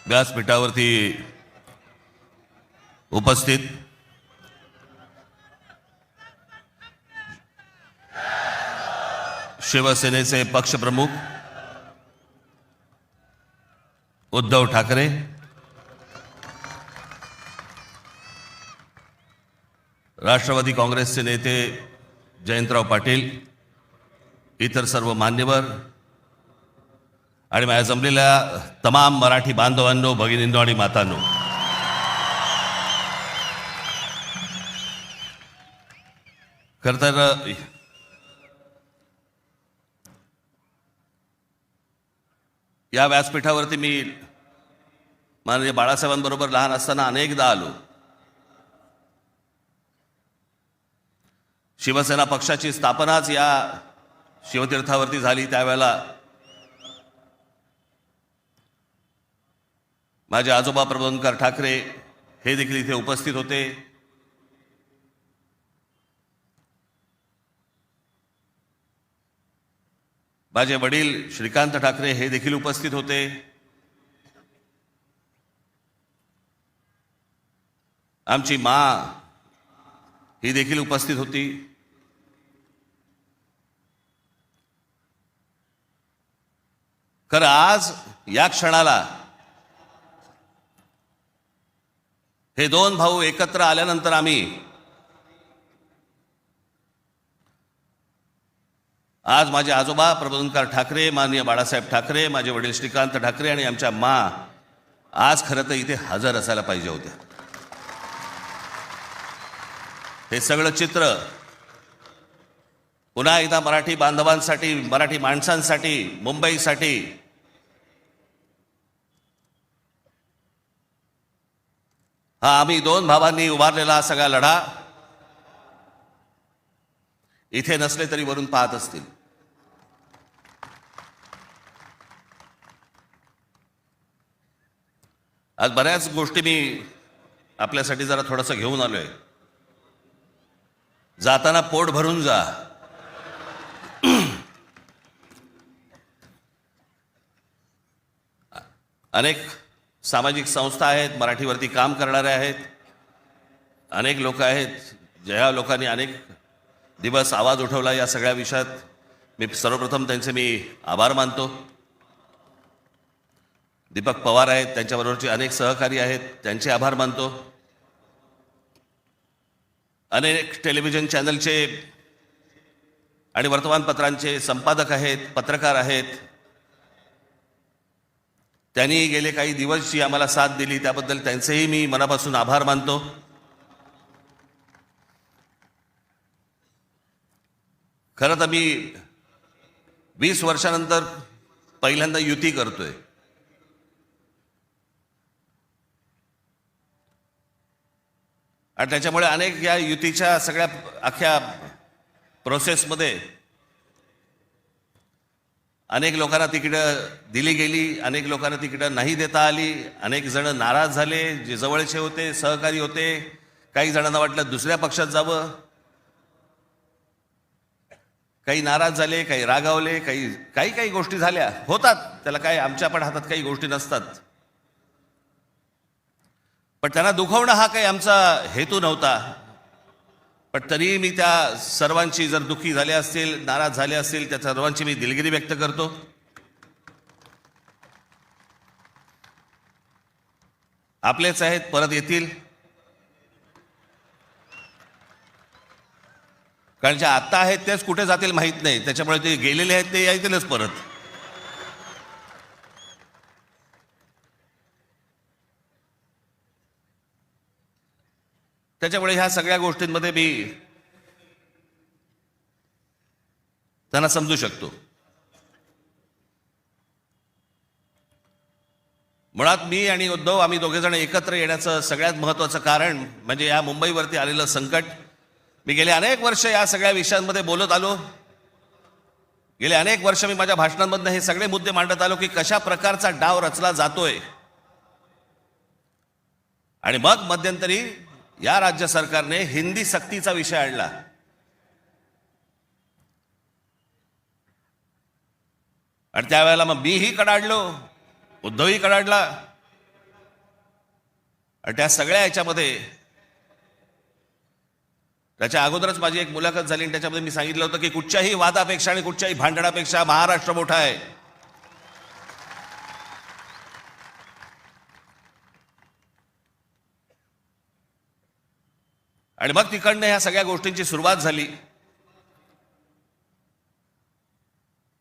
व्यासपीठावरती उपस्थित शिवसेनेचे पक्षप्रमुख उद्धव ठाकरे, राष्ट्रवादी काँग्रेसचे नेते जयंतराव पाटील, इतर सर्व मान्यवर आणि माझ्या जमलेल्या तमाम मराठी बांधवांनो, भगिनींनो आणि मातांनो, खरं तर या व्यासपीठावरती मी माननीय बाळासाहेबांबरोबर लहान असताना अनेकदा आलो. शिवसेना पक्षाची स्थापनाच या शिवतीर्थावरती झाली. त्यावेळेला माझे आजोबा प्रबोधनकार ठाकरे हे देखील इथे उपस्थित होते. माझे वडील श्रीकांत ठाकरे हे देखील उपस्थित होते. आमची माँ ही देखील उपस्थित होती. खरं आज या क्षणाला हे दोन भाऊ एकत्र आल्यानंतर आम्ही आज माझे आजोबा प्रबोधनकार ठाकरे, माननीय बाळासाहेब ठाकरे, माझे वडील श्रीकांत ठाकरे आणि आमच्या माँ आज खरं तर इथे हजर असायला पाहिजे होत्या. हे सगळं चित्र पुन्हा एकदा मराठी बांधवांसाठी, मराठी माणसांसाठी, मुंबईसाठी हा आम्ही दोन भावांनी उभारलेला हा सगळा लढा इथे नसले तरी वरून पाहत असतील. आज बऱ्याच गोष्टी मी आपल्यासाठी जरा थोडंसं घेऊन आलोय. जाताना पोट भरून जा. अनेक सामाजिक संस्था आहेत, मराठीवरती काम करणारे आहेत, अनेक लोक आहेत, ज्या लोकांनी अनेक दिवस आवाज उठवला या सगळ्या विषयात. मी सर्वप्रथम त्यांचे मी आभार मानतो. दीपक पवार आहेत, त्यांच्याबरोबरचे अनेक सहकारी आहेत, त्यांचे आभार मानतो. अनेक टेलिव्हिजन चॅनलचे आणि वर्तमानपत्रांचे संपादक आहेत, पत्रकार आहेत, त्यांनी गेले काही दिवस जी आम्हाला साथ दिली त्याबद्दल त्यांचेही मी मनापासून आभार मानतो. खरं तर मी 20 वर्षानंतर पहिल्यांदा युती करतोय. आणि त्याच्यामुळे अनेक या युतीच्या सगळ्या अख्ख्या प्रोसेसमध्ये अनेक लोकांना तिकीटं दिली गेली, अनेक लोकांना तिकीटं नाही देता आली, अनेक जण नाराज झाले, जे जवळचे होते, सहकारी होते. काही जणांना वाटलं दुसऱ्या पक्षात जावं, काही नाराज झाले, काही रागावले, काही गोष्टी झाल्या, होतात. त्याला काय, आमच्या पण हातात काही गोष्टी नसतात. पण त्यांना दुखवणं हा काही आमचा हेतू नव्हता. पण तरी मी त्या सर्वांची, जर दुःखी झाले असतील, नाराज झाले असतील, त्या सर्वांची मी दिलगिरी व्यक्त करतो. आपलेच आहेत, परत येतील. कारण जे आत्ता आहेत तेच कुठे जातील माहीत नाही. त्याच्यामुळे ते गेलेले आहेत ते येतीलच परत. त्याच्यामुळे ह्या सगळ्या गोष्टींमध्ये मी त्यांना समजू शकतो. मुळात मी आणि उद्धव आम्ही दोघेजण एकत्र येण्याचं सगळ्यात महत्त्वाचं कारण म्हणजे या मुंबईवरती आलेलं संकट. मी गेले अनेक वर्ष या सगळ्या विषयांमध्ये बोलत आलो. गेले अनेक वर्ष मी माझ्या भाषणांमधनं हे सगळे मुद्दे मांडत आलो की कशा प्रकारचा डाव रचला जातोय. आणि मग मध्यंतरी या राज्य सरकारने हिंदी सक्तीचा विषय आणला. आणि त्यावेळेला मग मीही कडाडलो, उद्धवही कडाडला. आणि त्या सगळ्या याच्यामध्ये त्याच्या अगोदरच माझी एक मुलाखत झाली आणि त्याच्यामध्ये मी सांगितलं होतं की कुठच्याही वादापेक्षा आणि कुठच्याही भांडणापेक्षा महाराष्ट्र मोठा आहे. आणि मग तिकडनं ह्या सगळ्या गोष्टींची सुरुवात झाली.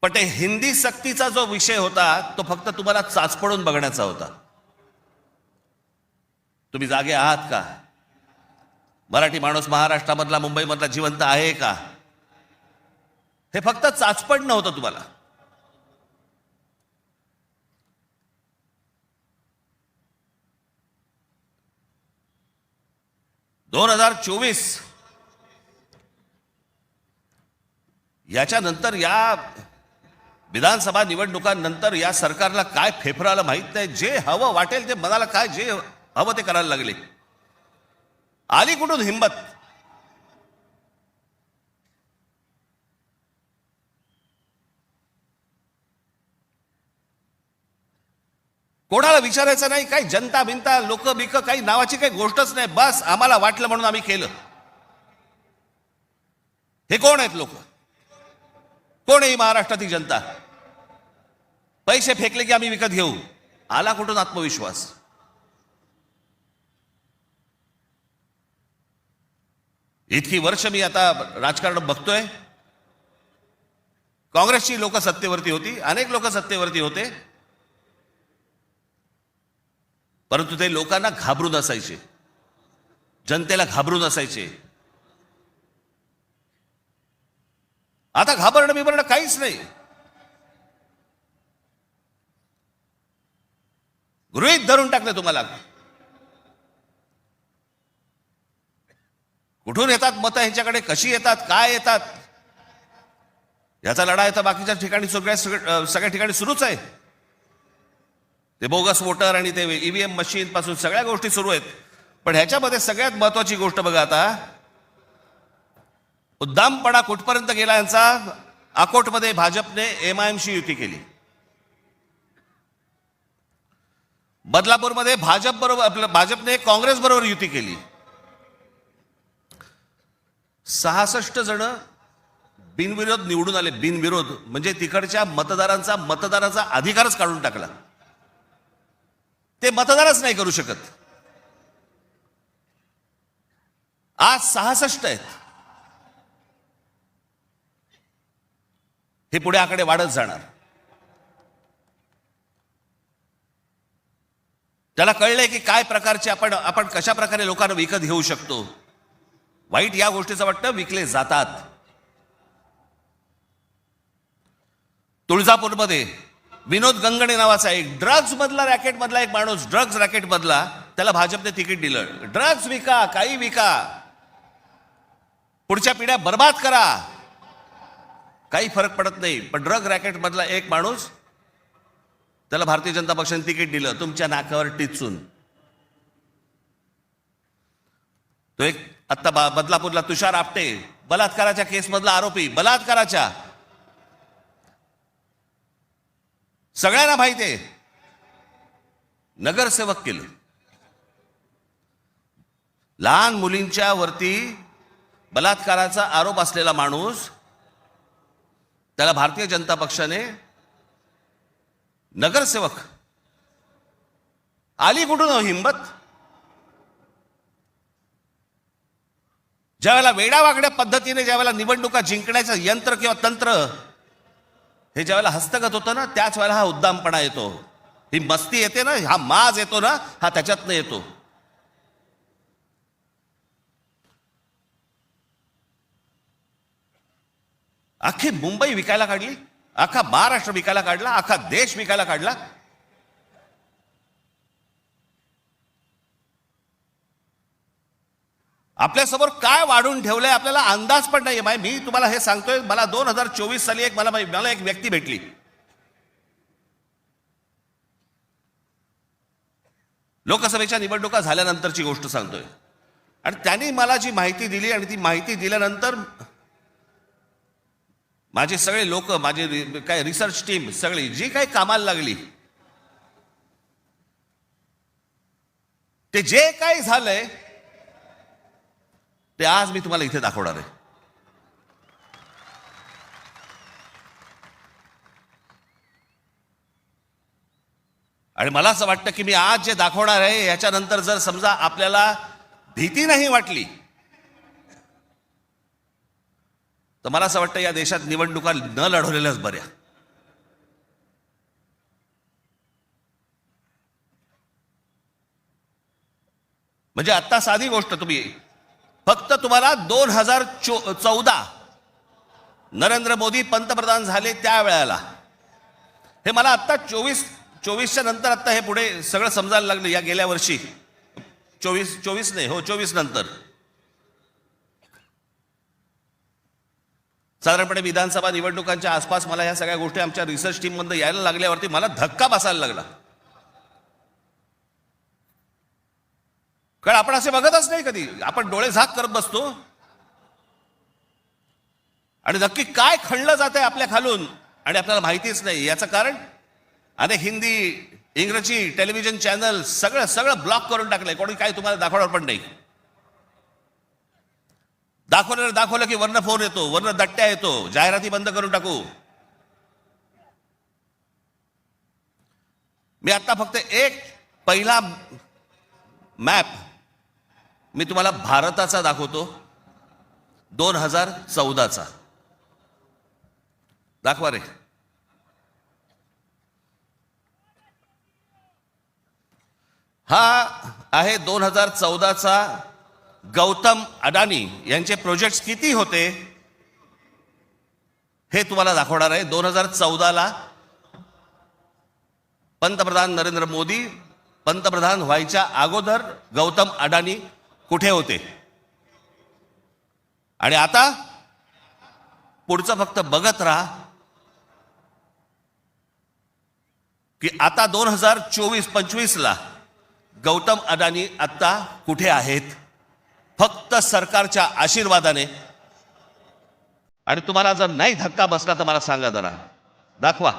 पण ते हिंदी सक्तीचा जो विषय होता तो फक्त तुम्हाला चाचपडून बघण्याचा होता. तुम्ही जागे आहात का? मराठी माणूस महाराष्ट्रामधला मुंबईमधला जिवंत आहे का? हे फक्त चाचपडणं होतं तुम्हाला. (2024) याच्यानंतर या विधानसभा निवडणुकांनंतर या सरकारला काय फेफराला माहित नाही. जे हवं वाटेल ते मनाला काय जे हवं ते करायला लागले. आली कुठून हिंमत? कोणाला विचारायचं नाही, काही जनता बिनता लोक बिक काही नावाची काही गोष्टच नाही. बस आम्हाला वाटलं म्हणून आम्ही केलं. हे कोण आहेत लोक? कोण आहे महाराष्ट्रातील जनता? पैसे फेकले की आम्ही विकत घेऊ. आला कुठून आत्मविश्वास? इतकी वर्ष मी आता राजकारण बघतोय. काँग्रेसची लोक सत्तेवरती होती, अनेक लोक सत्तेवरती होते, परंतु ते लोकांना घाबरून असायचे, जनतेला घाबरून असायचे. आता घाबरणं बिबरणं काहीच नाही. गृहीत धरून टाकले तुम्हाला. कुठून येतात मतं ह्यांच्याकडे, कशी येतात, काय येतात, याचा लढा तर बाकीच्या ठिकाणी सगळ्या ठिकाणी सुरूच आहे. ते बोगस वोटर आणि ते ईव्हीएम मशीन पासून सगळ्या गोष्टी सुरू आहेत. पण ह्याच्यामध्ये सगळ्यात महत्वाची गोष्ट बघा, आता उद्दामपणा कुठपर्यंत गेला यांचा. अकोटमध्ये भाजपने एमआयएमशी युती केली. बदलापूरमध्ये भाजपने काँग्रेस बरोबर युती केली. 66 जण बिनविरोध निवडून आले. बिनविरोध म्हणजे तिकडच्या मतदारांचा अधिकारच काढून टाकला. ते मतदारच नाही करू शकत. आज 66 आहेत. हे पुढे आकडे वाढत जाणार. त्याला कळलंय की काय प्रकारचे आपण कशा प्रकारे लोकांना विकत घेऊ शकतो. वाईट या गोष्टीचं वाटतं विकले जातात. तुळजापूरमध्ये विनोद गंगणे नावाचा एक ड्रग्ज मधला रॅकेट मधला एक माणूस, ड्रग्ज रॅकेट मधला, त्याला भाजपने तिकीट दिलं. ड्रग्ज विका, काही विका, पुढच्या पिढ्या बर्बाद करा, काही फरक पडत नाही. पण ड्रग रॅकेट मधला एक माणूस, त्याला भारतीय जनता पक्षाने तिकीट दिलं तुमच्या नाकावर टिचून. तो एक आता बदलापूरला तुषार आपटे, बलात्काराच्या केस मधला आरोपी, बलात्काराच्या, सगळ्यांना माहिती आहे, नगरसेवक केलं. लहान मुलींच्या वरती बलात्काराचा आरोप असलेला माणूस, त्याला भारतीय जनता पक्षाने नगरसेवक. आली कुठून हिंमत? ज्यावेळेला वेडावाकड्या पद्धतीने ज्यावेळेला निवडणुका जिंकण्याचं यंत्र किंवा तंत्र हे ज्यावेळेला हस्तगत होतं ना, त्याच वेळेला हा उद्दामपणा येतो, ही मस्ती येते ना, हा माज येतो ना, हा त्याच्यातनं येतो. अख्खी मुंबई विकायला काढली, अख्खा महाराष्ट्र विकायला काढला, अख्खा देश विकायला काढला. आपल्यासमोर काय वाढून ठेवलंय आपल्याला अंदाज पण नाही. मी तुम्हाला हे सांगतोय, मला 2024 साली मला एक व्यक्ती भेटली. लोकसभेच्या निवडणुका झाल्यानंतरची गोष्ट सांगतोय. आणि त्यांनी मला जी माहिती दिली, आणि ती माहिती दिल्यानंतर माझे सगळे लोक, माझे काय रिसर्च टीम सगळी जी काही कामाला लागली, ते जे काही झालंय ते आज मी तुम्हाला इथे दाखवणार आहे. आणि मला असं वाटतं की मी आज जे दाखवणार आहे याच्यानंतर जर समजा आपल्याला भीती नाही वाटली तर मला असं वाटतं या देशात निवडणुका न लढवलेल्याच बऱ्या. म्हणजे आता साधी गोष्ट, तुम्ही फक्त तुम्हाला 2014 नरेंद्र मोदी पंतप्रधान झाले त्या वेळेला, हे मला आता 24च्या नंतर आता हे पुढे सगळं समजायला लागलं. या गेल्या वर्षी 24 नाही, हो 24 नंतर साधारणपणे विधानसभा निवडणुकांच्या आसपास मला ह्या सगळ्या गोष्टी आमच्या रिसर्च टीम मध्ये यायला लागल्यावरती मला धक्का बसायला लागला. कारण आपण असे बघतच नाही कधी, आपण डोळे झाक करत बसतो आणि नक्की काय खणलं जात आहे आपल्या खालून आणि आपल्याला माहितीच नाही. याचं कारण अनेक हिंदी इंग्रजी टेलिव्हिजन चॅनल सगळं ब्लॉक करून टाकलंय. कोणी काय तुम्हाला दाखवणार पण नाही. दाखवलं की वरनं फोन येतो, वरनं दट्ट्या येतो, जाहिराती बंद करून टाकू. मी आता फक्त एक पहिला मॅप मी तुम्हाला भारताचा दाखवतो, 2014चा. दाखवा रे. हा आहे 2014चा गौतम अडानी यांचे प्रोजेक्ट्स किती होते हे तुम्हाला दाखवणार आहे. 2014ला पंतप्रधान नरेंद्र मोदी पंतप्रधान व्हायच्या अगोदर गौतम अडानी कुठे होते आणि आता पुढचं फक्त बघत राहा की आता 2024-25ला गौतम अडानी आता कुठे आहेत. फक्त सरकारच्या आशीर्वादाने. आणि तुम्हाला जर नाही धक्का बसला तर मला सांगा जरा, दाखवा.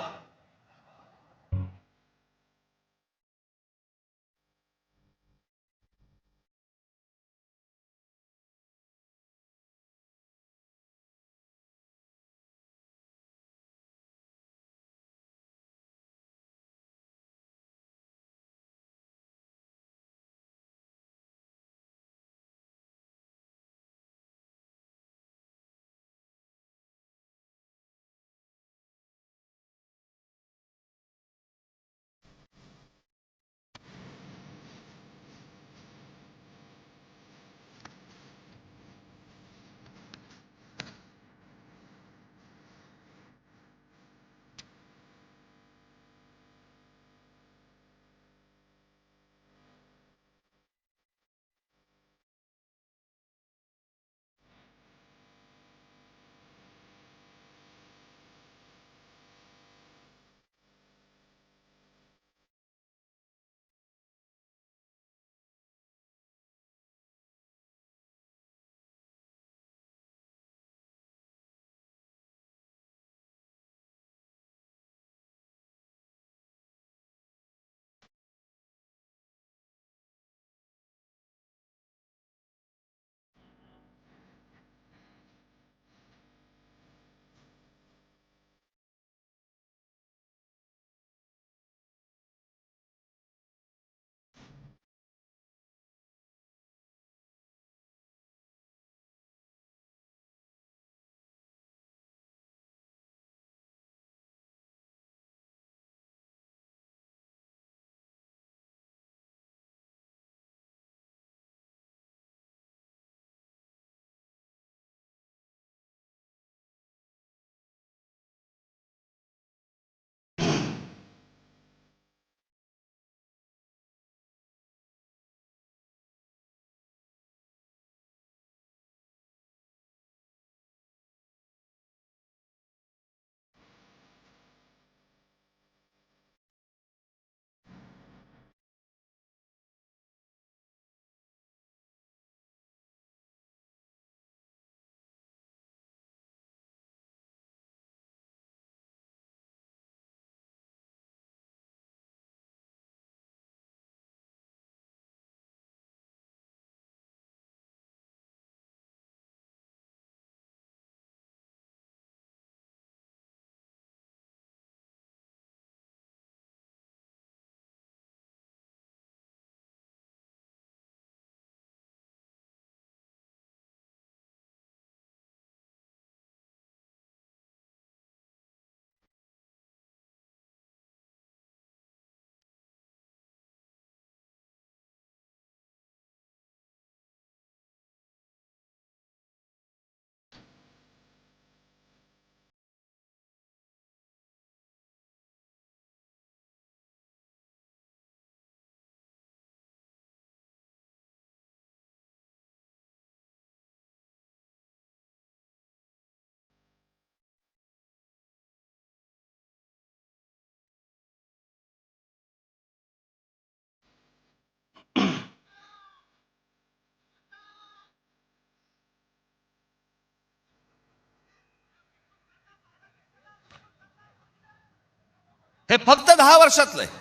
हे फक्त 10 वर्षातलं आहे.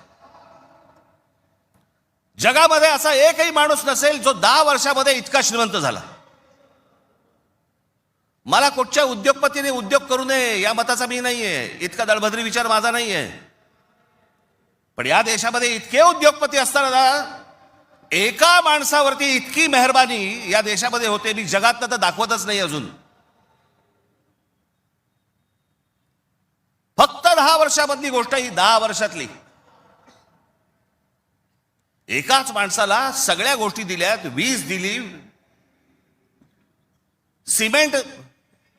जगामध्ये असा एकही माणूस नसेल जो 10 वर्षामध्ये इतका श्रीमंत झाला. मला कुठच्या उद्योगपतीने उद्योग करू नये या मताचा मी नाहीये, इतका दळभद्री विचार माझा नाहीये. पण या देशामध्ये इतके उद्योगपती असताना एका माणसावरती इतकी मेहरबानी या देशामध्ये होते, मी जगातनं तर दाखवतच नाही अजून. फक्त 10 वर्षामधली गोष्ट ही 10 वर्षातली. एकाच माणसाला सगळ्या गोष्टी दिल्यात, वीज दिली, सिमेंट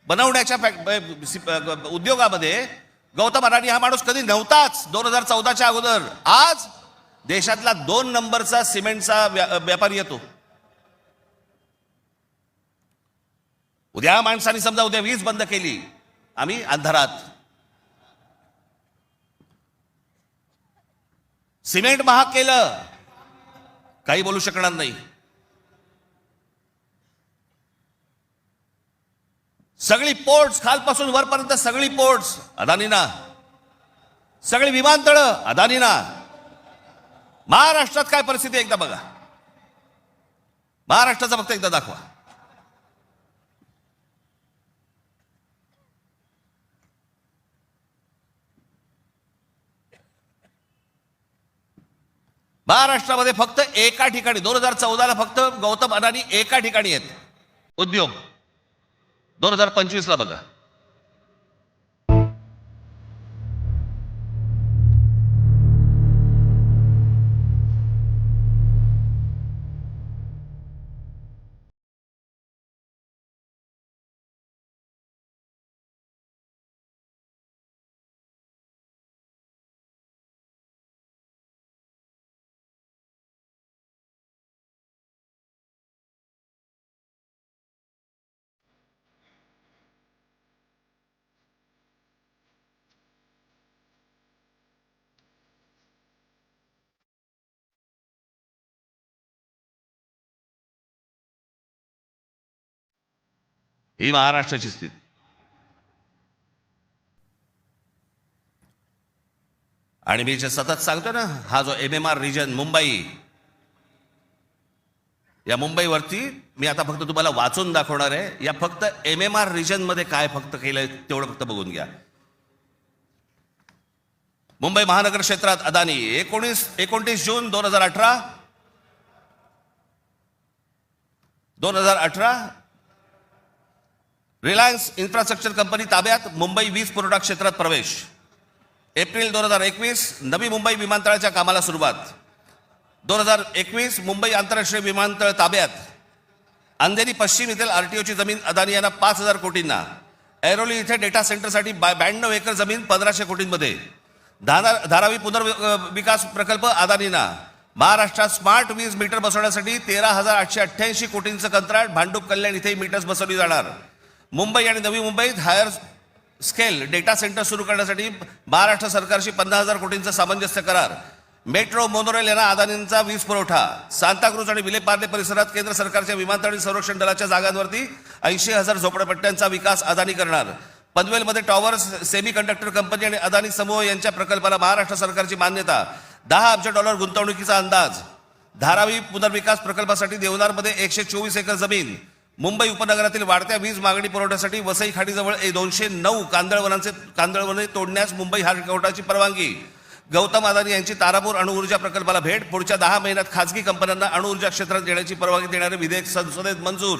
बनवण्याच्या उद्योगामध्ये गौतम अडाणी हा माणूस कधी नव्हताच 2014च्या अगोदर. आज देशातला 2 नंबरचा सिमेंटचा व्यापारी येतो. उद्या माणसाने समजा उद्या वीज बंद केली, आम्ही अंधारात. सिमेंट महाग केलं, काही बोलू शकणार नाही. सगळी पोर्ट्स खालपासून वरपर्यंत सगळी पोर्ट्स अदानीना, सगळी विमानतळं अदानीना. महाराष्ट्रात काय परिस्थिती एकदा बघा, महाराष्ट्राचा फक्त एकदा दाखवा. महाराष्ट्रामध्ये फक्त एका ठिकाणी 2014ला फक्त गौतम अडाणी एका ठिकाणी आहेत उद्योग. 2025ला बघा, ही महाराष्ट्राची स्थिती. आणि मी जे सतत सांगतो ना, हा जो MMR रिजन मुंबई, या मुंबईवरती मी आता फक्त तुम्हाला वाचून दाखवणार आहे. या फक्त MMR रिजन मध्ये काय फक्त केलंय तेवढं फक्त बघून घ्या. मुंबई महानगर क्षेत्रात अदानी 29 जून 2018 रिलायन्स इन्फ्रास्ट्रक्चर कंपनी ताब्यात मुंबई वीज पुरवठा क्षेत्रात प्रवेश. एप्रिल 2021 नवी मुंबई विमानतळाच्या कामाला सुरुवात. 2021 मुंबई आंतरराष्ट्रीय विमानतळ ताब्यात. अंधेरी पश्चिम येथील RTOची जमीन अदानी यांना 5,000 कोटींना. ऐरोली इथे डेटा सेंटरसाठी 92 एकर जमीन 1,500 कोटींमध्ये. धारावी पुनर्विकास प्रकल्प अदानींना. महाराष्ट्रात स्मार्ट वीज मीटर बसवण्यासाठी 13,888 कोटींचं कंत्राट. भांडूप कल्याण इथे मीटर्स बसवली जाणार. मुंबई आणि नवी मुंबईत हायर स्केल डेटा सेंटर सुरू करण्यासाठी महाराष्ट्र सरकारशी 50,000 कोटींचा सामंजस्य करार. मेट्रो मोनोरेल यांना अदानींचा वीज पुरवठा. सांताक्रूज आणि विलेपार्ले परिसरात केंद्र सरकारच्या विमानतळ आणि संरक्षण दलाच्या जागांवरती 80,000 झोपडपट्ट्यांचा विकास अदानी करणार. पनवेलमध्ये टॉवर्स सेमी कंडक्टर कंपनी आणि अदानी समूह यांच्या प्रकल्पाला महाराष्ट्र सरकारची मान्यता. $10 अब्ज गुंतवणुकीचा अंदाज. धारावी पुनर्विकास प्रकल्पासाठी देवनारमध्ये 124 एकर जमीन. मुंबई उपनगरातील वाढत्या वीज मागणी पुरवठ्यासाठी वसई खाडीजवळ 209 कांदळवने तोडण्यास मुंबई हायकोर्टाची परवानगी. गौतम अदानी यांची तारापूर अणुऊर्जा प्रकल्पाला भेट. पुढच्या 10 महिन्यात खासगी कंपन्यांना अणुऊर्जा क्षेत्रात येण्याची परवानगी देणारे विधेयक संसदेत मंजूर.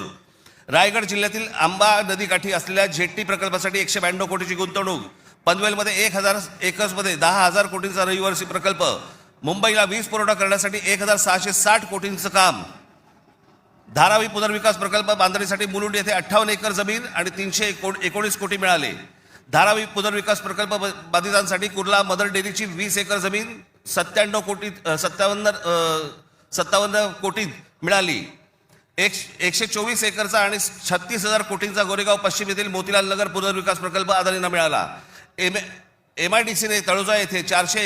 रायगड जिल्ह्यातील आंबा नदीकाठी असलेल्या जेट्टी प्रकल्पासाठी 192 कोटीची गुंतवणूक. पनवेलमध्ये 1,000 एकर्समध्ये 10,000 कोटींचा रहिवासी प्रकल्प. मुंबईला वीज पुरवठा करण्यासाठी 1,660 कोटींचं काम. धारावी पुनर्विकास प्रकल्प बांधणीसाठी मुलुंड येथे 58 एकर जमीन आणि 319 कोटी मिळाले. धारावी पुनर्विकास प्रकल्प बाधितांसाठी कुर्ला मदर डेअरीची 20 एकर जमीन 57 कोटीत मिळाली. 124 एकरचा आणि 36,000 कोटींचा गोरेगाव पश्चिम येथील मोतीलाल नगर पुनर्विकास प्रकल्प अदानींना मिळाला. MIDCने तळोजा येथे 400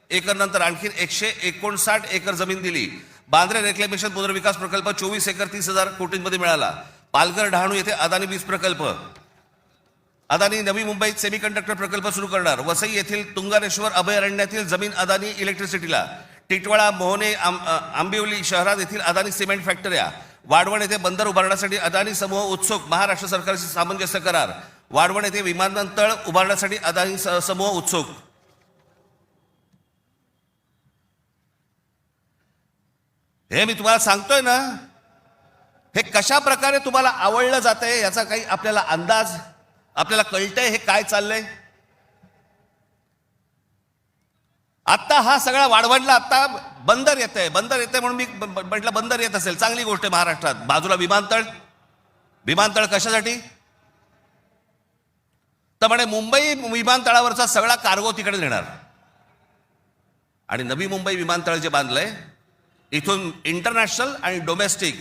एकर नंतर आणखी 159 एकर जमीन दिली. बांद्रे रेक्लेमेशन पुनर्विकास प्रकल्प 24 एकर 30,000 कोटींमध्ये मिळाला. पालघर डहाणू येथे अदानी वीज प्रकल्प. अदानी नवी मुंबईत सेमीकंडक्टर प्रकल्प सुरू करणार. वसई येथील तुंगारेश्वर अभयारण्यातील जमीन अदानी इलेक्ट्रिसिटीला. टिटवाळा, मोहने, आंबिवली शहरात येथील अदानी सिमेंट फॅक्टऱ्या. वाढवण येथे बंदर उभारण्यासाठी अदानी समूह उत्सुक. महाराष्ट्र सरकारशी सामंजस्य करार. वाढवण येथे विमानतळ उभारण्यासाठी अदानी समूह उत्सुक. हे मी तुम्हाला सांगतोय ना, हे कशा प्रकारे तुम्हाला आवडलं जातंय याचा काही आपल्याला अंदाज, आपल्याला कळतंय हे काय चाललंय. आता हा सगळा वाढवणला आता बंदर येतंय म्हणून मी म्हटलं बंदर येत असेल चांगली गोष्ट आहे. महाराष्ट्रात बाजूला विमानतळ कशासाठी तर म्हणे मुंबई विमानतळावरचा सगळा कार्गो तिकडे नेणार. आणि नवी मुंबई विमानतळ जे बांधलंय इथून इंटरनॅशनल आणि डोमेस्टिक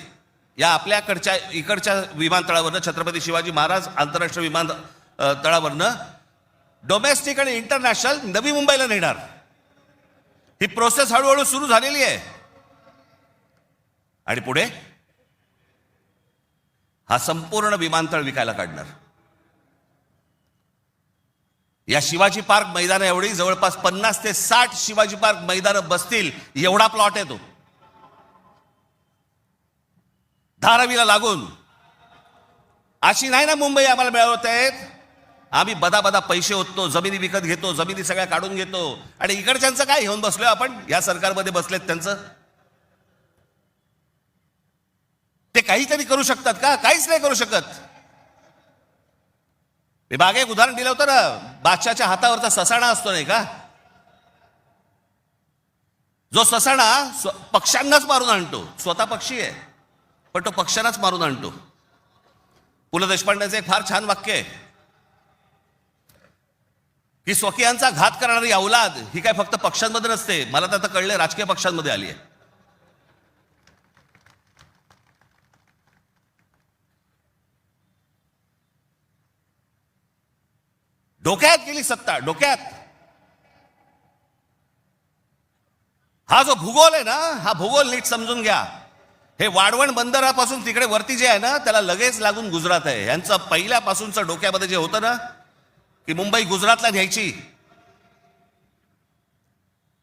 या आपल्याकडच्या इकडच्या विमानतळावरनं, छत्रपती शिवाजी महाराज आंतरराष्ट्रीय विमानतळावरनं डोमेस्टिक आणि इंटरनॅशनल नवी मुंबईला नेणार. ही प्रोसेस हळूहळू सुरू झालेली आहे. आणि पुढे हा संपूर्ण विमानतळ विकायला काढणार. या शिवाजी पार्क मैदान एवढी जवळपास 50 ते 60 शिवाजी पार्क मैदानं बसतील एवढा प्लॉट आहे तो, धारावीला लागून. अशी नाही ना मुंबई आम्हाला मिळवत आहेत. आम्ही बदा पैसे ओततो, जमिनी विकत घेतो, जमिनी सगळ्या काढून घेतो. आणि इकडच्यांचं काय घेऊन बसलोय आपण, या सरकारमध्ये बसलेत त्यांचं. ते काहीतरी करू शकतात का? काहीच नाही करू शकत. मी मागे एक उदाहरण दिलं होतं ना, बादशाच्या हातावरचा ससाणा असतो नाही का, जो ससाणा पक्ष्यांनाच मारून आणतो. स्वतः पक्षी आहे पण तो पक्ष्यांनाच मारून आणतो. पु ल देशपांडेचं एक फार छान वाक्य आहे की स्वकीयांचा घात करणारी औलाद ही काय फक्त पक्षांमध्ये नसते, मला तर आता कळले राजकीय पक्षांमध्ये आली आहे. डोक्यात गेली सत्ता, डोक्यात. हा जो भूगोल आहे ना, हा भूगोल नीट समजून घ्या. हे वाढवण बंदरापासून तिकडे वरती जे आहे ना त्याला लगेच लागून गुजरात आहे. यांचं पहिल्यापासूनचं डोक्यामध्ये जे होतं ना की मुंबई गुजरातला न्यायची.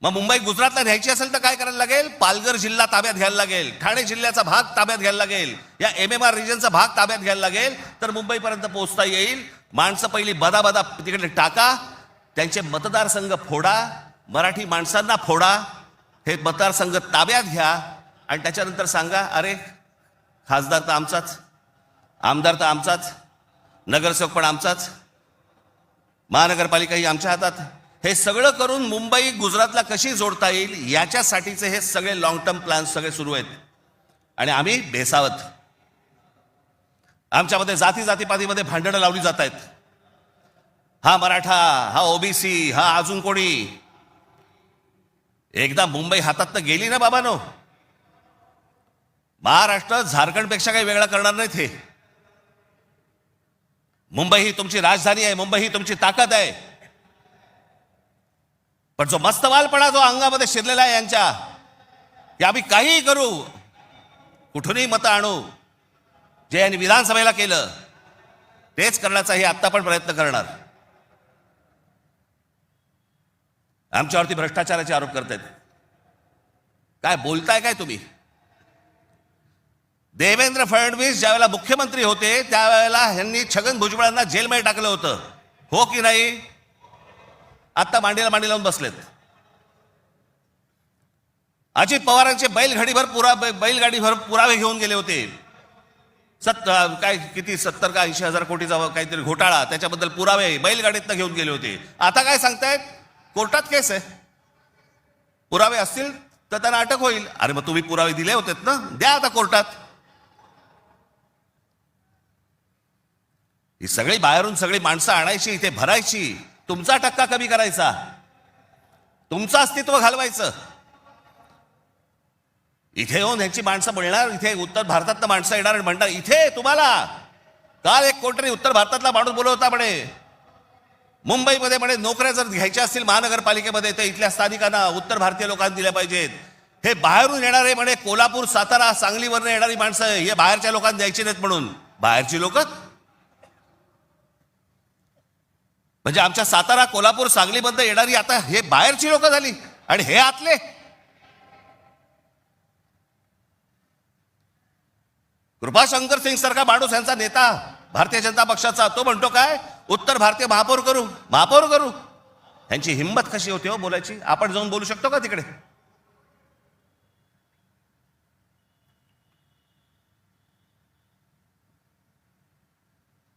मग मुंबई गुजरातला न्यायची असेल तर काय करायला लागेल, पालघर जिल्हा ताब्यात घ्यायला लागेल, ठाणे जिल्ह्याचा भाग ताब्यात घ्यायला लागेल, या MMR रिजनचा भाग ताब्यात घ्यायला लागेल, तर मुंबईपर्यंत पोहोचता येईल. माणसं पहिली बदा तिकडे टाका, त्यांचे मतदारसंघ फोडा, मराठी माणसांना फोडा, हे मतदारसंघ ताब्यात घ्या आणि त्याच्यानंतर सांगा अरे खासदार तर आमचाच, आमदार तर आमचाच, नगरसेवक पण आमचाच, महानगरपालिका ही आमच्या हातात. हे सगळं करून मुंबई गुजरातला कशी जोडता येईल याच्यासाठीचे हे सगळे लॉंग टर्म प्लॅन सगळे सुरू आहेत. आणि आम्ही बेसावत, आमच्यामध्ये जातीपातीमध्ये भांडणं लावली जात आहेत. हा मराठा, हा ओबीसी, हा अजून कोणी. एकदा मुंबई हातात तर गेली ना बाबानो, महाराष्ट्र झारखंडपेक्षा काही वेगळा करणार नाहीत. हे मुंबई ही तुमची राजधानी आहे, मुंबई ही तुमची ताकद आहे. पण जो मस्तवालपणा जो अंगामध्ये शिरलेला आहे यांच्या, की आम्ही काहीही करू, कुठूनही मतं आणू, जे यांनी विधानसभेला केलं तेच करण्याचा हे आत्ता पण प्रयत्न करणार. आमच्यावरती भ्रष्टाचाराचे आरोप करतायत. काय बोलताय काय तुम्ही? देवेंद्र फडणवीस ज्यावेळेला मुख्यमंत्री होते त्यावेळेला यांनी छगन भुजबळांना जेलमध्ये टाकलं होतं, हो की नाही? आता मांडीला मांडी लावून बसलेत. अजित पवारांचे बैलगाडीभर पुरावे घेऊन गेले होते. काय किती 70 का 80 हजार कोटीचा काहीतरी घोटाळा, त्याच्याबद्दल पुरावे बैलगाडीतनं घेऊन गेले होते. आता काय सांगतायत, कोर्टात केस आहे, पुरावे असतील तर त्यांना अटक होईल. अरे मग तुम्ही पुरावे दिले होते ना, द्या आता कोर्टात. ही सगळी बाहेरून सगळी माणसं आणायची, इथे भरायची, तुमचा टक्का कमी करायचा, तुमचं अस्तित्व घालवायचं. इथे येऊन ह्यांची माणसं बोलणार, इथे उत्तर भारतातनं माणसं येणार आणि म्हणणार इथे तुम्हाला. काल एक कोणतरी उत्तर भारतातला माणूस बोलत होता म्हणे, मुंबईमध्ये म्हणे नोकऱ्या जर घ्यायच्या असतील महानगरपालिकेमध्ये तर इथल्या स्थानिकांना उत्तर भारतीय लोकांना दिल्या पाहिजेत. हे बाहेरून येणारे म्हणे कोल्हापूर, सातारा, सांगलीवरनं येणारी माणसं हे बाहेरच्या लोकांना द्यायची नाहीत म्हणून. बाहेरची लोक म्हणजे आमच्या सातारा, कोल्हापूर, सांगलीमध्ये येणारी आता हे बाहेरची लोक झाली आणि हे आतले. कृपाशंकर सिंग सारखा माणूस यांचा नेता भारतीय जनता पक्षाचा, तो म्हणतो काय उत्तर भारतीय महापौर करू, महापौर करू. यांची हिंमत कशी होती हो बोलायची? आपण जाऊन बोलू शकतो का तिकडे?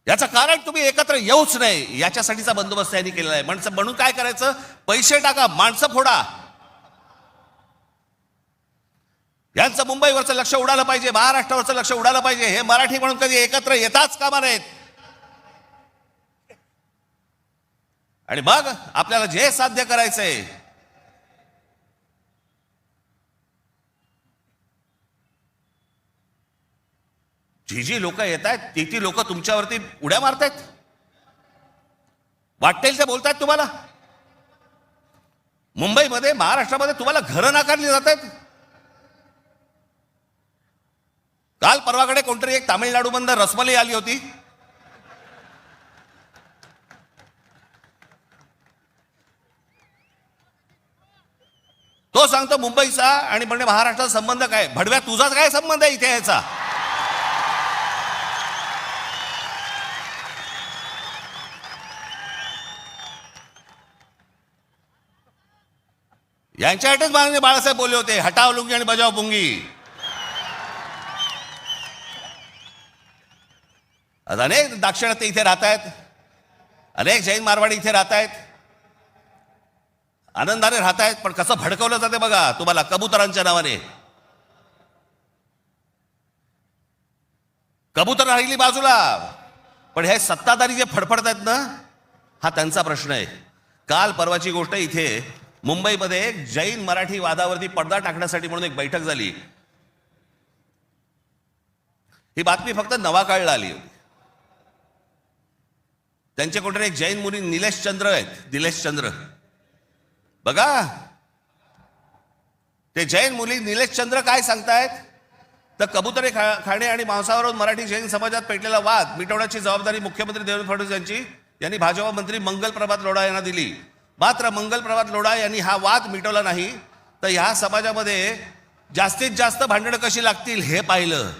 याचं कारण तुम्ही एकत्र येऊच नाही याच्यासाठीचा बंदोबस्त यांनी केलेला आहे. म्हणून काय करायचं? पैसे टाका, माणसं फोडा. यांचं मुंबईवरचं लक्ष उडालं पाहिजे, महाराष्ट्रावरचं लक्ष उडालं पाहिजे. हे मराठी म्हणून कधी एकत्र येताच कामा नयेत. आणि मग आपल्याला जे साध्य करायचंय जी लोक येत आहेत ती लोक तुमच्यावरती उड्या मारतायत, वाटेल ते बोलतायत तुम्हाला. मुंबईमध्ये, महाराष्ट्रामध्ये तुम्हाला घरं नाकारली जात आहेत. काल परवाकडे कोणतरी एक तामिळनाडूमधून रसमलाई आली होती. तो सांगतो मुंबईचा आणि म्हणजे महाराष्ट्राचा संबंध काय? भडव्या, तुझाच काय संबंध आहे इथे याचा? यांच्यासाठीच माननीय बाळासाहेब बोलले होते, हटाव लुंगी आणि बजाव पुंगी. आज अनेक दाक्षिणात्य इथे राहत आहेत, अनेक जैन मारवाडी इथे राहत आहेत, आनंदाने राहत आहेत. पण कसं भडकवलं जाते बघा तुम्हाला कबुतरांच्या नावाने. कबूतर राहिली बाजूला, पण हे सत्ताधारी जे फडफडत आहेत ना, हा त्यांचा प्रश्न आहे. काल परवाची गोष्ट, इथे मुंबईमध्ये एक जैन मराठी वादावरती पडदा टाकण्यासाठी म्हणून एक बैठक झाली. ही बातमी फक्त नवाकाळला आली होती. त्यांचे कोणतरी एक जैन मुली निलेश चंद्र आहेत, निलेश चंद्र. बघा ते जैन मुली निलेश चंद्र काय सांगतायत, तर कबुतरे खाणे आणि मांसावरून मराठी जैन समाजात पेटलेला वाद मिटवण्याची जबाबदारी मुख्यमंत्री देवेंद्र फडणवीस यांनी भाजपा मंत्री मंगल प्रभात लोढा यांना दिली. मात्र मंगल प्रभात लोढा यांनी हा वाद मिटवला नाही, तर ह्या समाजामध्ये जास्तीत जास्त भांडणं कशी लागतील हे पाहिलं.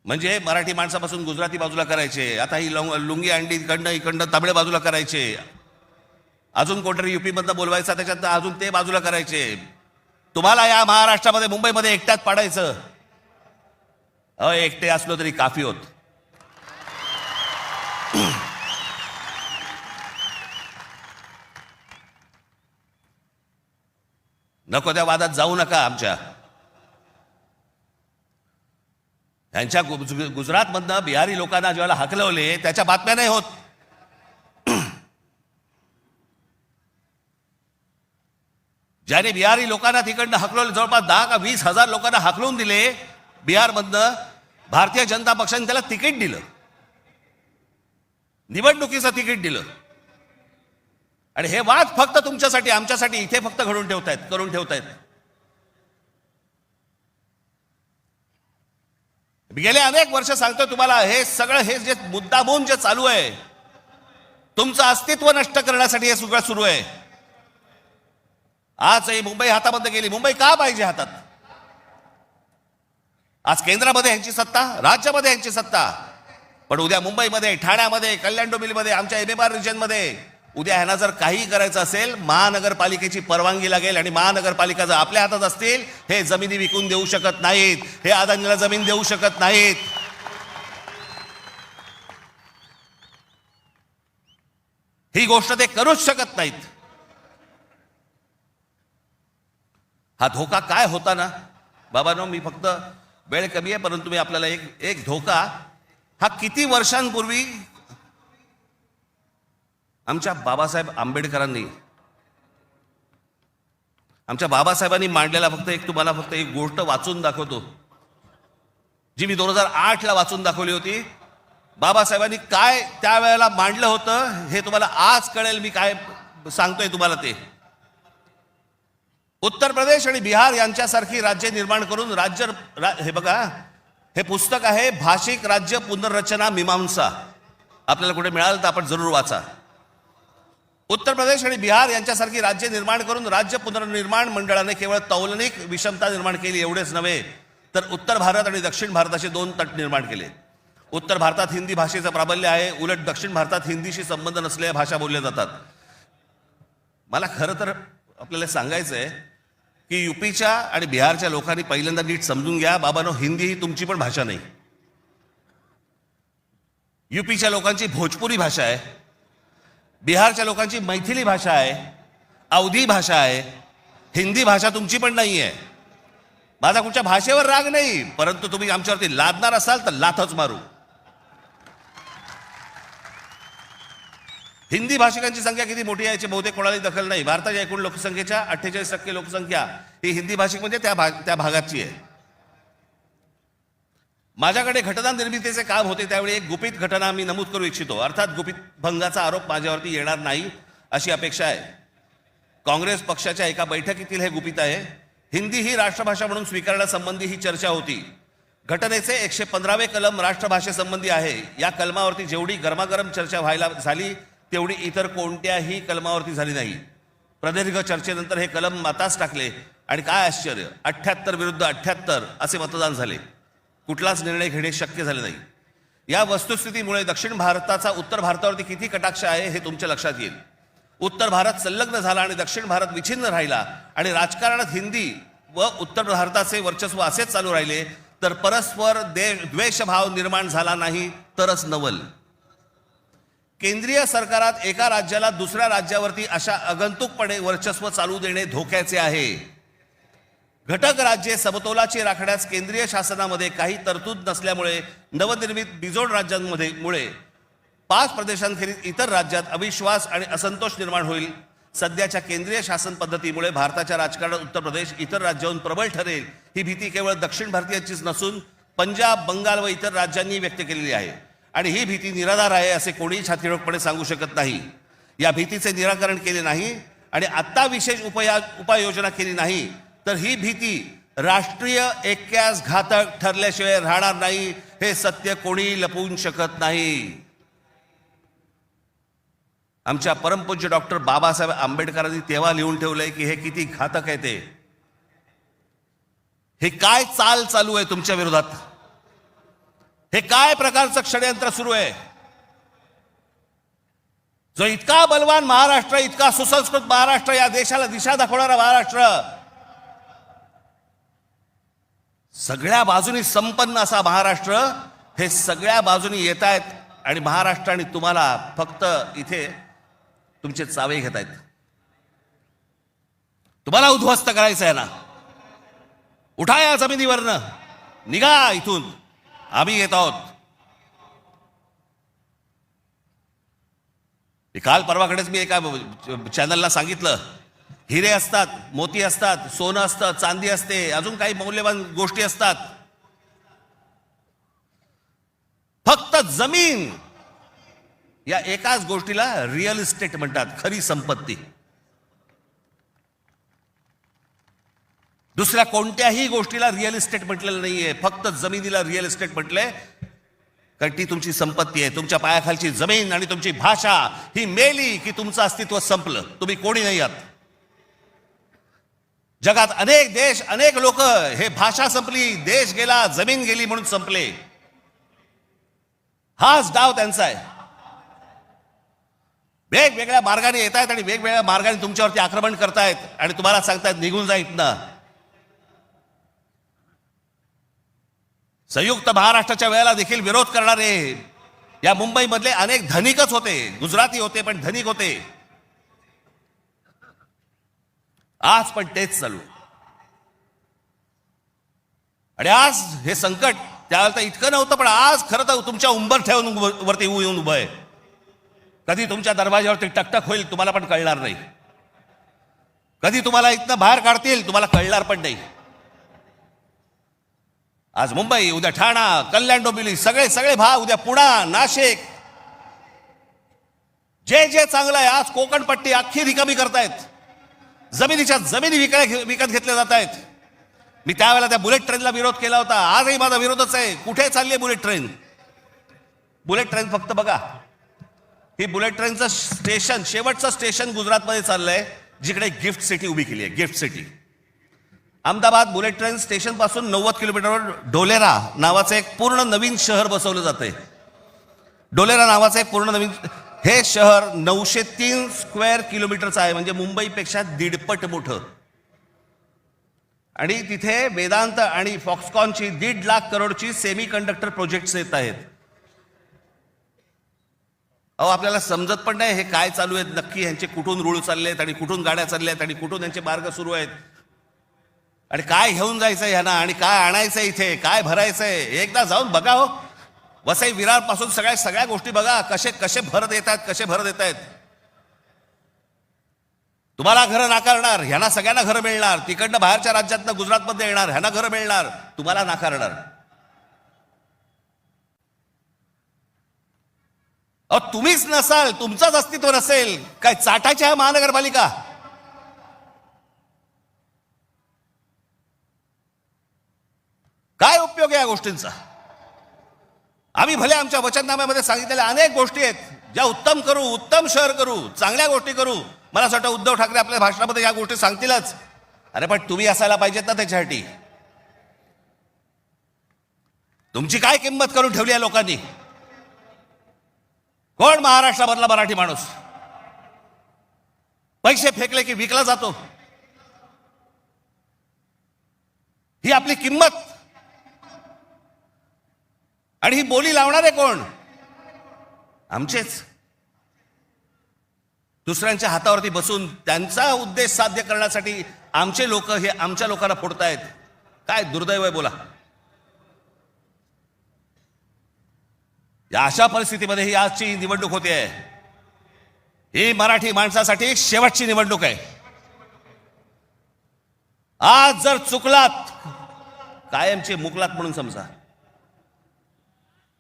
म्हणजे मराठी माणसापासून गुजराती बाजूला करायचे, आता ही लुंगी अंडी इकडनं तामिळ बाजूला करायचे, अजून कोणतरी युपी मधनं बोलवायचा त्याच्यात अजून ते बाजूला करायचे. तुम्हाला या महाराष्ट्रामध्ये, मुंबईमध्ये एकट्यात पाडायचं. एकटे असलो तरी काफी होत. नको त्या वादात जाऊ नका. आमच्या यांच्या गुजरातमधनं बिहारी लोकांना ज्यावेळेला हकलवले त्याच्या बातम्या नाही होत. ज्याने बिहारी लोकांना तिकडनं हकलवले, जवळपास 10 का 20 हजार लोकांना हकलवून दिले बिहारमधनं, भारतीय जनता पक्षाने त्याला तिकीट दिलं, निवडणुकीचं तिकीट दिलं. आणि हे वाद फक्त तुमच्यासाठी, आमच्यासाठी इथे फक्त करून ठेवतायत. गेले अनेक वर्ष सांगतोय तुम्हाला, हे सगळं हे जे मुद्दामून जे चालू आहे, तुमचं अस्तित्व नष्ट करण्यासाठी हे सगळं सुरू आहे. आज ही मुंबई हातामध्ये गेली. मुंबई का पाहिजे हातात? आज केंद्रामध्ये यांची सत्ता, राज्यामध्ये यांची सत्ता, पण उद्या मुंबईमध्ये, ठाण्यामध्ये, कल्याण डोंबिवलीमध्ये, आमच्या MMR रिजनमध्ये उद्या ह्यांना जर काही करायचं असेल, महानगरपालिकेची परवानगी लागेल. आणि महानगरपालिका जर आपल्या हातात असतील, हे जमिनी विकून देऊ शकत नाहीत, हे अदानीला जमीन देऊ शकत नाहीत. ही गोष्ट ते करूच शकत नाहीत. हा धोका काय होता ना बाबांनो, मी फक्त वेळ कमी आहे परंतु मी आपल्याला एक धोका, हा किती वर्षांपूर्वी आमच्या बाबासाहेब आंबेडकरांनी, आमच्या बाबासाहेबांनी मांडलेला तुम्हाला फक्त एक गोष्ट वाचून दाखवतो, जी मी 2008ला वाचून दाखवली होती. बाबासाहेबांनी काय त्यावेळेला मांडलं होतं हे तुम्हाला आज कळेल. मी काय सांगतोय तुम्हाला ते. उत्तर प्रदेश आणि बिहार यांच्यासारखी राज्य निर्माण करून हे बघा, हे पुस्तक आहे भाषिक राज्य पुनर्रचना मीमांसा. आपल्याला कुठे मिळालं तर आपण जरूर वाचा. उत्तर प्रदेश आणि बिहार यांच्यासारखी राज्य निर्माण करून राज्य पुनर्निर्माण मंडळाने केवळ तौलनिक विषमता निर्माण केली एवढेच नव्हे, तर उत्तर भारत आणि दक्षिण भारताचे दोन तट निर्माण केले. उत्तर भारतात हिंदी भाषेचं प्राबल्य आहे, उलट दक्षिण भारतात हिंदीशी संबंध नसलेल्या भाषा बोलल्या जातात. मला खरं तर आपल्याला सांगायचं आहे की युपीच्या आणि बिहारच्या लोकांनी पहिल्यांदा नीट समजून घ्या, बाबांनो, हिंदी ही तुमची पण भाषा नाही. युपीच्या लोकांची भोजपुरी भाषा आहे, बिहारच्या लोकांची मैथिली भाषा आहे, अवधी भाषा आहे. हिंदी भाषा तुमची पण नाही आहे. माझा कुठच्या भाषेवर राग नाही, परंतु तुम्ही आमच्यावरती लादणार असाल तर लाथच मारू. हिंदी भाषिकांची संख्या किती मोठी आहे याची बहुतेक कोणालाही दखल नाही. भारताच्या एकूण लोकसंख्येच्या 48% लोकसंख्या ही हिंदी भाषिक म्हणजे त्या भागाची आहे. माझ्याकडे घटना निर्मितीचे काम होते त्यावेळी एक गुपित घटना मी नमूद करू इच्छितो. अर्थात गुपित भंगाचा आरोप माझ्यावरती येणार नाही अशी अपेक्षा आहे. काँग्रेस पक्षाच्या एका बैठकीतील हे गुपित आहे. हिंदी ही राष्ट्रभाषा म्हणून स्वीकारण्यासंबंधी ही चर्चा होती. घटनेचे 115वे कलम राष्ट्रभाषेसंबंधी आहे. या कलमावरती जेवढी गरमागरम चर्चा व्हायला झाली तेवढी इतर कोणत्याही कलमावरती झाली नाही. प्रदीर्घ चर्चेनंतर हे कलम माताच टाकले आणि काय आश्चर्य, 78 विरुद्ध 78 असे मतदान झाले. कुठलाच निर्णय घेणे शक्य झाले नाही. या वस्तुस्थितीमुळे दक्षिण भारताचा उत्तर भारतावरती किती कटाक्ष आहे हे तुमच्या लक्षात येईल. उत्तर भारत संलग्न झाला आणि दक्षिण भारत विच्छिन्न राहिला आणि राजकारणात हिंदी व उत्तर भारताचे वर्चस्व असेच चालू राहिले तर परस्पर द्वेषभाव निर्माण झाला नाही तरच नवल. केंद्रीय सरकारात एका राज्याला दुसऱ्या राज्यावरती अशा आगंतुकपणे वर्चस्व चालू देणे धोक्याचे आहे. घटक राज्ये समतोलाची राखण्यास केंद्रीय शासनामध्ये काही तरतूद नसल्यामुळे नवनिर्मित बिजोड राज्यांमुळे 5 प्रदेशांखेरीज इतर राज्यात अविश्वास आणि असंतोष निर्माण होईल. सध्याच्या केंद्रीय शासन पद्धतीमुळे भारताच्या राजकारणात उत्तर प्रदेश इतर राज्याहून प्रबळ ठरेल ही भीती केवळ दक्षिण भारतीयांचीच नसून पंजाब, बंगाल व इतर राज्यांनी व्यक्त केलेली आहे आणि ही भीती निराधार आहे असे कोणीही छातीरोखपणे सांगू शकत नाही. या भीतीचे निराकरण केले नाही आणि आत्ता विशेष उपाययोजना केली नाही तर ही भीती राष्ट्रीय ऐक्यास घातक ठरल्याशिवाय राहणार नाही. हे सत्य कोणी लपवून शकत नाही. आमच्या परमपूज्य डॉक्टर बाबासाहेब आंबेडकरांनी तेव्हा लिहून ठेवलंय की हे किती घातक आहे ते. हे काय चाल चालू आहे तुमच्या विरोधात, हे काय प्रकारचं षडयंत्र सुरू आहे. जो इतका बलवान महाराष्ट्र, इतका सुसंस्कृत महाराष्ट्र, या देशाला दिशा दाखवणारा महाराष्ट्र, सगळ्या बाजूनी संपन्न असा महाराष्ट्र, हे सगळ्या बाजूनी येत आहेत आणि महाराष्ट्र आणि तुम्हाला फक्त इथे तुमचे चावे घेत आहेत. तुम्हाला उद्ध्वस्त करायचं आहे ना. उठा या जमिनीवरनं, निघा इथून, आम्ही येत आहोत. काल परवाकडेच मी एका चॅनलला सांगितलं, हिरे असतात, मोती असतात, सोनं असतं, चांदी असते, अजून काही मौल्यवान गोष्टी असतात. फक्त जमीन या एकाच गोष्टीला रिअल इस्टेट म्हणतात, खरी संपत्ती. दुसऱ्या कोणत्याही गोष्टीला रिअल इस्टेट म्हटलेलं नाहीये, फक्त जमिनीला रिअल इस्टेट म्हटलंय. कारण ती तुमची संपत्ती आहे. तुमच्या पायाखालची जमीन आणि तुमची भाषा ही मेली की तुमचं अस्तित्व संपलं, तुम्ही कोणी नाही आहात. जगात अनेक देश, अनेक लोक हे भाषा संपली, देश गेला, जमीन गेली म्हणून संपले. हाच डाव त्यांचा आहे. वेगवेगळ्या मार्गाने येत आहेत आणि वेगवेगळ्या मार्गाने तुमच्यावरती आक्रमण करतायत आणि तुम्हाला सांगतायत निघून जा इथनं. संयुक्त महाराष्ट्राच्या वेळेला देखील विरोध करणारे या मुंबईमधले अनेक धनिकच होते, गुजराती होते पण धनिक होते. आज पण तेच चालू. आणि आज हे संकट त्यावेळेला तर इतकं नव्हतं, पण आज खरं तर तुमच्या उंबरठ्यावरून वरती येऊन उभं आहे. कधी तुमच्या दरवाज्यावरती टकटक होईल तुम्हाला पण कळणार नाही. कधी तुम्हाला इथनं बाहेर काढतील तुम्हाला कळणार पण नाही. आज मुंबई, उद्या ठाणा, कल्याण, डोंबिवली, सगळे सगळे भाग, उद्या पुणा, नाशिक, जे जे चांगलं आहे. आज कोकणपट्टी अख्खी रिकामी करतायत. जमिनीच्या जमिनी विकत घेतल्या जात आहेत. मी त्यावेळेला त्या बुलेट ट्रेनला विरोध केला होता. आजही माझा विरोधच आहे. कुठे चालली आहे बुलेट ट्रेन? बुलेट ट्रेन फक्त बघा, ही बुलेट ट्रेनचं स्टेशन, शेवटचं स्टेशन गुजरातमध्ये चाललंय, जिकडे गिफ्ट सिटी उभी केली आहे. Gift city. Ahmedabad bullet train station पासून 90 किलोमीटरवर ढोलेरा नावाचं एक पूर्ण नवीन शहर बसवलं जातंय. ढोलेरा नावाचं एक पूर्ण नवीन हे शहर 903 स्क्वेअर किलोमीटरचं आहे, म्हणजे मुंबईपेक्षा 1.5 पट मोठं. आणि तिथे वेदांत आणि फॉक्सकॉनची 1.5 लाख करोडची सेमी कंडक्टर प्रोजेक्ट्स येत आहेत. अहो, आपल्याला समजत पण नाही हे काय चालू आहेत नक्की, ह्यांचे कुठून रूळ चालले आहेत आणि कुठून गाड्या चालल्या आहेत आणि कुठून यांचे मार्ग सुरू आहेत आणि काय घेऊन जायचंय ह्यांना आणि काय आणायचंय, इथे काय भरायचंय. एकदा जाऊन बघा हो, वसई विरार पासून सगळ्या गोष्टी बघा, कसे कसे भरत येत आहेत, कसे भरत येत आहेत. तुम्हाला घरं नाकारणार, ह्यांना सगळ्यांना घरं मिळणार. तिकडनं बाहेरच्या राज्यातनं गुजरातमध्ये येणार, ह्यांना घरं मिळणार, तुम्हाला नाकारणार. अहो, तुम्हीच नसाल, तुमचंच अस्तित्व नसेल, काय चाटायची आहे महानगरपालिका? काय उपयोग आहे या गोष्टींचा? आम्ही भले आमच्या वचननाम्यामध्ये सांगितलेल्या अनेक गोष्टी आहेत ज्या उत्तम करू, उत्तम शहर करू, चांगल्या गोष्टी करू. मला असं वाटतं उद्धव ठाकरे आपल्या भाषणामध्ये या गोष्टी सांगतीलच. अरे पण तुम्ही असायला पाहिजेत ना त्याच्यासाठी. तुमची काय किंमत करून ठेवली आहे लोकांनी? कोण महाराष्ट्रामधला मराठी माणूस पैसे फेकले की विकला जातो? ही आपली किंमत. आणि ही बोली लावणारे कोण? आमचेच. दुसऱ्यांच्या हातावरती बसून त्यांचा उद्देश साध्य करण्यासाठी आमचे लोक हे आमच्या लोकांना फोडतायत. काय दुर्दैव आहे बोला. या अशा परिस्थितीमध्ये ही आजची निवडणूक होते आहे. ही मराठी माणसासाठी शेवटची निवडणूक आहे. आज जर चुकलात, कायमचे मुकलात म्हणून समजा.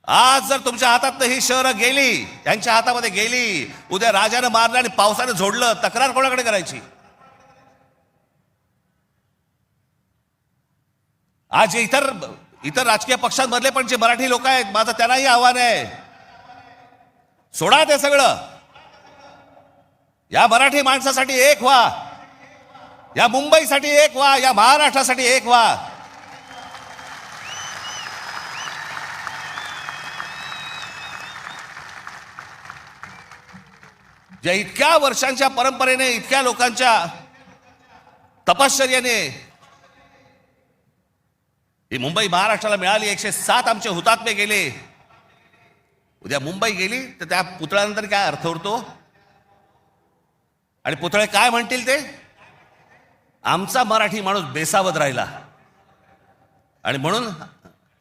आज जर तुमच्या हातात ही शहरं गेली, त्यांच्या हातामध्ये गेली, उद्या राजानं मारलं आणि पावसानं झोडलं, तक्रार कोणाकडे करायची? आज इतर राजकीय पक्षांमधले पण जे मराठी लोक आहेत, माझं त्यांनाही आव्हान आहे, सोडा ते सगळं. या मराठी माणसासाठी एक व्हा, या मुंबईसाठी एक व्हा, या महाराष्ट्रासाठी एक व्हा. ज्या इतक्या वर्षांच्या परंपरेने, इतक्या लोकांच्या तपश्चर्याने ही मुंबई महाराष्ट्राला मिळाली. 107 आमचे हुतात्मे गेले. उद्या मुंबई गेली तर त्या पुतळ्यानंतर काय अर्थ उरतो? आणि पुतळे काय म्हणतील ते? आमचा मराठी माणूस बेसावध राहिला आणि म्हणून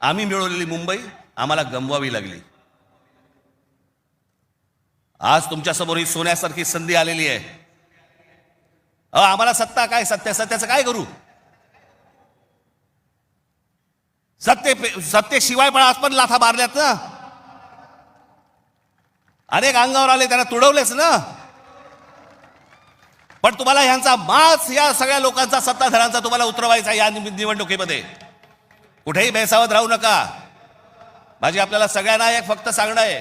आम्ही मिळवलेली मुंबई आम्हाला गमवावी लागली. आज तुमच्या समोर ही सोन्यासारखी संधी आलेली आहे. आम्हाला सत्ता काय, सत्याचं काय करू? सत्तेशिवाय पण आज पण लाथा मारल्यात ना. अनेक अंगावर आले, त्यांना तुडवलेच ना. पण तुम्हाला ह्यांचा माच, या सगळ्या लोकांचा, सत्ताधाऱ्यांचा तुम्हाला उतरवायचा या निवडणुकीमध्ये. कुठेही बेसावध राहू नका. माझी आपल्याला सगळ्यांना एक फक्त सांगणं आहे,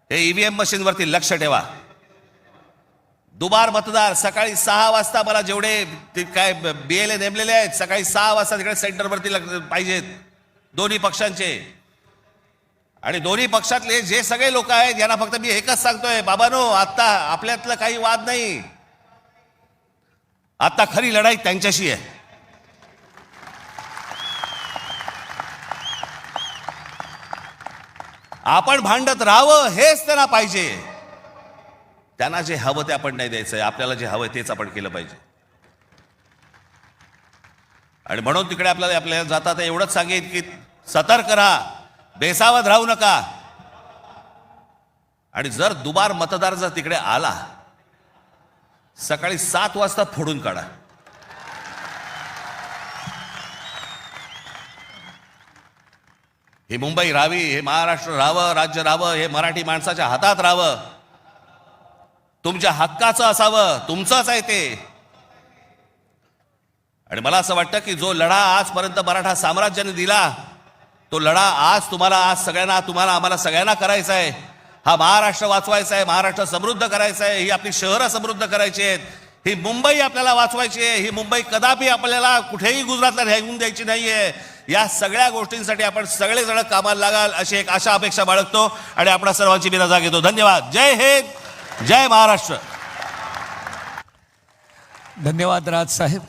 हे ईव्हीएम मशीनवरती लक्ष ठेवा. दुबार मतदार सकाळी 6 वाजता, मला जेवढे काय BLA नेमलेले आहेत, सकाळी 6 वाजता तिकडे सेंटरवरती पाहिजेत दोन्ही पक्षांचे. आणि दोन्ही पक्षातले जे सगळे लोक आहेत यांना फक्त मी एकच सांगतोय, बाबांनो, आता आपल्यातलं काही वाद नाही. आता खरी लढाई त्यांच्याशी आहे. आपण भांडत राहावं हेच त्यांना पाहिजे. त्यांना जे हवं ते आपण नाही द्यायचंय. आपल्याला जे हवं तेच आपण केलं पाहिजे. आणि म्हणून तिकडे आपल्याला जाता एवढंच सांगेन की सतर्क राहा, बेसावध राहू नका. आणि जर दुबार मतदार जर तिकडे आला, सकाळी 7 वाजता फोडून काढा. ही मुंबई राहावी, हे महाराष्ट्र राहावं, राज्य राहावं, हे मराठी माणसाच्या हातात राहावं, तुमच्या हक्काचं असावं, तुमचंच आहे ते. आणि मला असं वाटतं की जो लढा आजपर्यंत मराठा साम्राज्याने दिला, तो लढा आज तुम्हाला, आज सगळ्यांना, तुम्हाला, आम्हाला सगळ्यांना करायचा आहे. हा महाराष्ट्र वाचवायचा आहे, महाराष्ट्र समृद्ध करायचा आहे, ही आपली शहरं समृद्ध करायची आहेत, ही मुंबई आपल्याला वाचवायची आहे, ही मुंबई कदापि आपल्याला कुठेही गुजरातला राहून द्यायची नाहीये. या सगळ्या गोष्टींसाठी आपण सगळेजण कामाला लागाल अशी एक आशा अपेक्षा बाळगतो आणि आपणा सर्वांची मी रजा घेतो. धन्यवाद. जय हिंद, जय महाराष्ट्र. धन्यवाद राज साहेब.